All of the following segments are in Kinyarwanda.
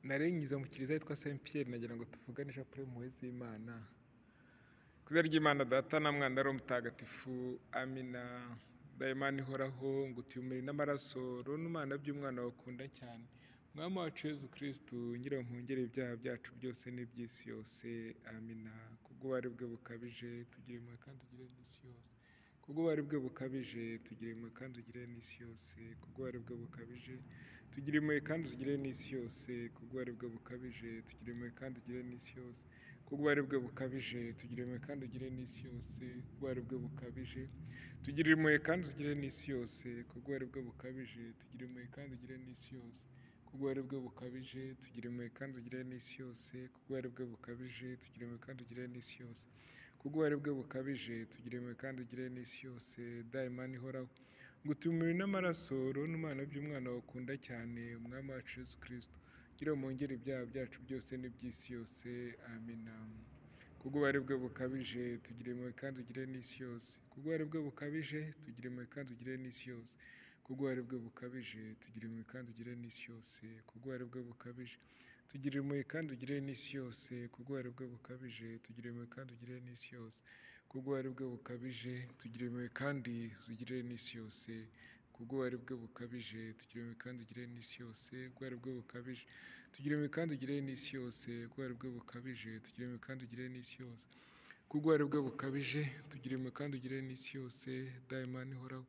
narengiza mu kiliziya yitwa Saint Pierre nagira ngo tuvugane ishapule impuhwe z'Imana. Ku izina ry'Imana Data na Mwana ari Mutagatifu, amina. Dayimana ihoraho ngo utuyumire n'amaraso n'umwana by'umwana wakunda cyane, mwami wacu Yezu Kristu ngira mpongere ibyaha byacu byose n'iby'isi yose, amina. Kubw'ububabare bwe bukabije tugire impuhwe kandi ugire n'isi yose. Kubw'ububabare bwe bukabije tugire impuhwe kandi ugire n'isi yose. Kubw'ububabare bwe bukabije tugire impuhwe kandi ugire n'isi yose. Kubw'ububabare bwe bukabije tugire impuhwe kandi ugire n'isi yose. Kubw'ububabare bwe bukabije tugire impuhwe kandi ugire n'isi yose. Kubw'ububabare bwe bukabije tugire impuhwe kandi ugire n'isi yose. Kubw'ububabare bwe bukabije tugire impuhwe kandi ugire n'isi yose. Kubw'ububabare bwe bukabije tugire impuhwe kandi ugire n'isi yose. Kubw'ububabare bwe bukabije tugire impuhwe kandi ugire n'isi yose. Kubw'ububabare bwe bukabije tugire impuhwe kandi ugire n'isi yose. Dayimana ihoraho ngo utuyumire n'amaraso n'umwana by'umwana wakunda cyane, umwami wacu Yezu Kristu gira mwongere ibyaha byacu byose n'iby'isi yose, amina. Kubw'ububabare bwe bukabije tugire impuhwe kandi ugire n'isi yose. Kubw'ububabare bwe bukabije tugire impuhwe kandi ugire n'isi yose. Kubw'ububabare bwe bukabije tugire impuhwe kandi ugire n'isi yose. Kubw'ububabare bwe bukabije tugire impuhwe kandi ugire n'isi yose. Kubw'ububabare bwe bukabije tugire impuhwe kandi ugire n'isi yose. Kubw'ububabare bwe bukabije tugire impuhwe kandi ugire n'isi yose. Kubw'ububabare bwe bukabije tugire impuhwe kandi ugire n'isi yose. Kubw'ububabare bwe bukabije tugire impuhwe kandi ugire n'isi yose. Kubw'ububabare bwe bukabije tugire impuhwe kandi ugire n'isi yose. Kubw'ububabare bwe bukabije tugire impuhwe kandi ugire n'isi yose. Dayimana ihoraho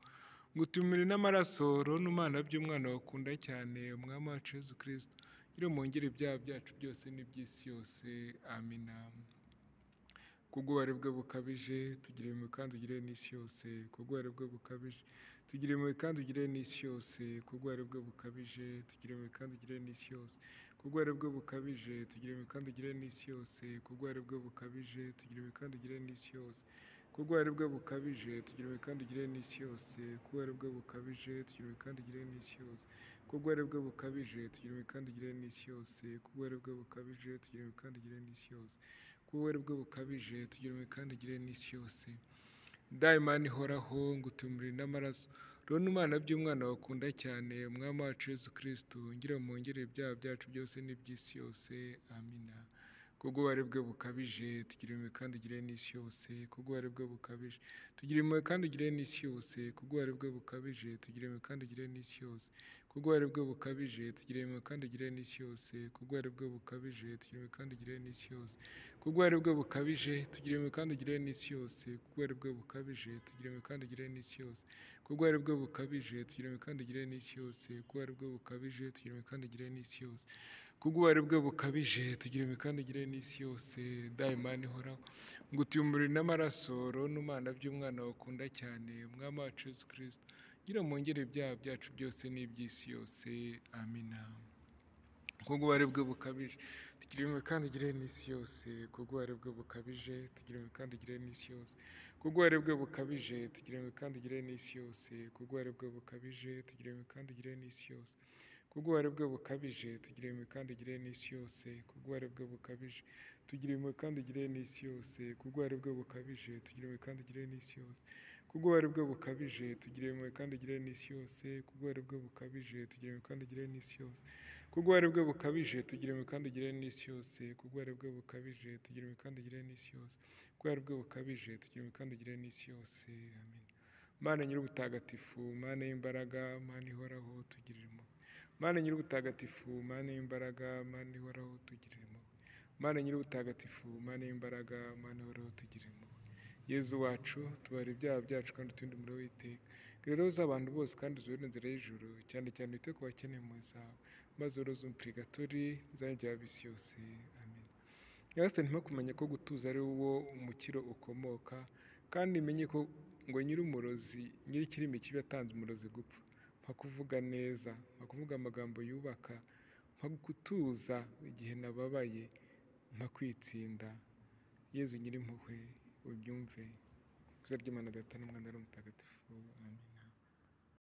ngo utuyumire n'amaraso n'umwana by'umwana wakunda cyane, umwami wacu Yezu Kristu gira mwongere ibyaha byacu byose n'iby'isi yose, amina. Kubw'ububabare bwe bukabije tugire impuhwe kandi ugire n'isi yose. Kubw'ububabare bwe bukabije tugire impuhwe kandi ugire n'isi yose. Kubw'ububabare bwe bukabije tugire impuhwe kandi ugire n'isi yose. Kubw'ububabare bwe bukabije tugire impuhwe kandi ugire n'isi yose. Kubw'ububabare bwe bukabije tugire impuhwe kandi ugire n'isi yose. Kubw'ububabare bwe bukabije tugire impuhwe kandi ugire n'isi yose. Kubw'ububabare bwe bukabije tugire impuhwe kandi ugire n'isi yose. Kubw'ububabare bwe bukabije tugire impuhwe kandi ugire n'isi yose. Kubw'ububabare bwe bukabije tugire impuhwe kandi ugire n'isi yose. Kubw'ububabare bwe bukabije tugire impuhwe kandi ugire n'isi yose. Dayimana ihoraho ngo utuyumire n'amaraso n'umwana by'umwana wakunda cyane, umwami wacu Yezu Kristu ngira mwongere ibyaha byacu byose n'iby'isi yose, amina. Kubw'ububabare bwe bukabije tugire impuhwe kandi ugire n'isi yose. Kubw'ububabare bwe bukabije tugire impuhwe kandi ugire n'isi yose. Kubw'ububabare bwe bukabije tugire impuhwe kandi ugire n'isi yose. Kubw'ububabare bwe bukabije tugire impuhwe kandi ugire n'isi yose. Kubw'ububabare bwe bukabije tugire impuhwe kandi ugire n'isi yose. Kubw'ububabare bwe bukabije tugire impuhwe kandi ugire n'isi yose. Kubw'ububabare bwe bukabije tugire impuhwe kandi ugire n'isi yose. Kubw'ububabare bwe bukabije tugire impuhwe kandi ugire n'isi yose. Kubw'ububabare bwe bukabije tugire impuhwe kandi ugire n'isi yose. Kubw'ububabare bwe bukabije tugire impuhwe kandi ugire n'isi yose. Dayimana ihoraho ngo utuyumire n'amaraso n'umwana by'umwana wakunda cyane, umwami wacu Yezu Kristu gira mwongere ibyaha byacu byose n'iby'isi yose, amina. Kubw'ububabare bwe bukabije tugire impuhwe kandi ugire n'isi yose. Kubw'ububabare bwe bukabije tugire impuhwe kandi ugire n'isi yose. Kubw'ububabare bwe bukabije tugire impuhwe kandi ugire n'isi yose. Kubw'ububabare bwe bukabije tugire impuhwe kandi ugire n'isi yose. Kubw'ububabare bwe bukabije tugire impuhwe kandi ugire n'isi yose. Kubw'ububabare bwe bukabije tugire impuhwe kandi ugire n'isi yose. Kubw'ububabare bwe bukabije tugire impuhwe kandi ugire n'isi yose. Kubw'ububabare bwe bukabije tugire impuhwe kandi ugire n'isi yose. Kubw'ububabare bwe bukabije tugire impuhwe kandi ugire n'isi yose. Kubw'ububabare bwe bukabije tugire impuhwe kandi ugire n'isi yose. Kubw'ububabare bwe bukabije tugire impuhwe kandi ugire n'isi yose. Kubw'ububabare bwe bukabije tugire impuhwe kandi ugire n'isi yose, amen. Mana nyir'ubutagatifu, Mana y'imbaraga, Mana ihoraho tugirire impuhwe. Mana nyir'ubutagatifu, Mana y'imbaraga, Mana ihoraho tugirire impuhwe. Mana nyir'ubutagatifu, Mana y'imbaraga, Mana ihoraho tugirire impuhwe. Yezu wacu tubarira ibyaha byacu kandi uturinde umuriro w'iteka. Rero z'abantu bose kandi uzure inzira y'ijuru, cyane cyane wite ku bakeneye impuhwe zawe, maze uroze umupurigatori n'ibyaha by'isi yose, amen. Nyagasani ntimo kumenya ko gutuza ari wo umukiro ukomoka, kandi menye ko ngo nyir'umurozi nyir'ikirimi kibi yatanze umurozi gupfa. Mpa kuvuga neza, mpa kuvuga amagambo yubaka, mpa gutuza igihe nababaye, mpa kwitsinda. Yezu nyir'impuhwe ubyumve. Ku izina ry'Imana Data na Mwana ari Mutagatifu, amen.